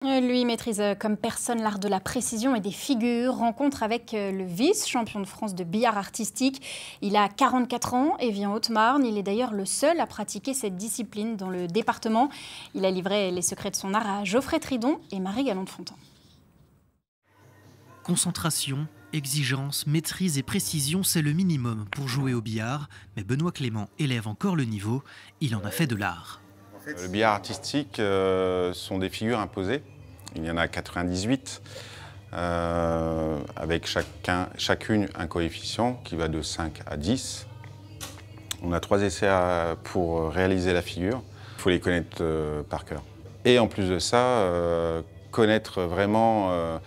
Lui maîtrise comme personne l'art de la précision et des figures. Rencontre avec le vice-champion de France de billard artistique. Il a 44 ans et vit en Haute-Marne. Il est d'ailleurs le seul à pratiquer cette discipline dans le département. Il a livré les secrets de son art à Geoffrey Tridon et Marie Galland-Fontan. Concentration, exigence, maîtrise et précision, c'est le minimum pour jouer au billard. Mais Benoît Clément élève encore le niveau. Il en a fait de l'art. Le billard artistique sont des figures imposées. Il y en a 98, avec chacune un coefficient qui va de 5 à 10. On a 3 essais pour réaliser la figure. Il faut les connaître par cœur. Et en plus de ça, connaître vraiment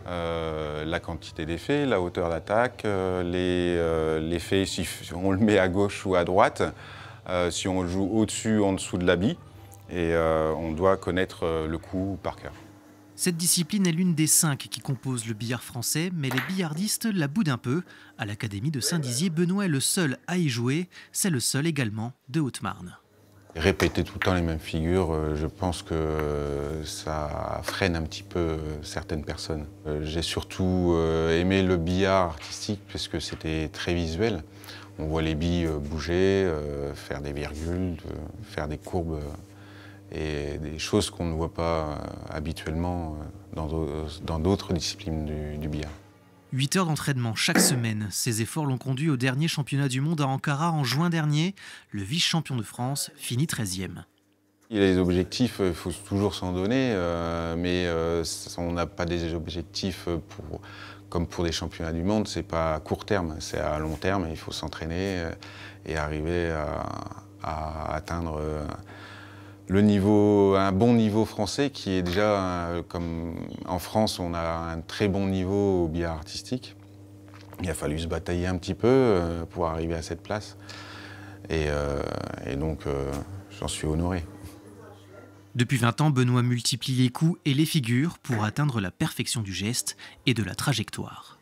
la quantité d'effets, la hauteur d'attaque, l'effet si on le met à gauche ou à droite, si on le joue au-dessus ou en dessous de l'habit. Et on doit connaître le coup par cœur. Cette discipline est l'une des 5 qui composent le billard français, mais les billardistes la boudent un peu. À l'Académie de Saint-Dizier, Benoît est le seul à y jouer. C'est le seul également de Haute-Marne. Répéter tout le temps les mêmes figures, je pense que ça freine un petit peu certaines personnes. J'ai surtout aimé le billard artistique parce que c'était très visuel. On voit les billes bouger, faire des virgules, faire des courbes et des choses qu'on ne voit pas habituellement dans d'autres disciplines du billard. 8 heures d'entraînement chaque semaine. Ces efforts l'ont conduit au dernier championnat du monde à Ankara en juin dernier. Le vice-champion de France finit 13e. Les objectifs, il faut toujours s'en donner, mais on n'a pas des objectifs comme pour des championnats du monde. C'est pas à court terme, c'est à long terme. Il faut s'entraîner et arriver à atteindre un bon niveau français qui est déjà, comme en France, on a un très bon niveau au billard artistique. Il a fallu se batailler un petit peu pour arriver à cette place. Et donc, j'en suis honoré. Depuis 20 ans, Benoît multiplie les coups et les figures pour atteindre la perfection du geste et de la trajectoire.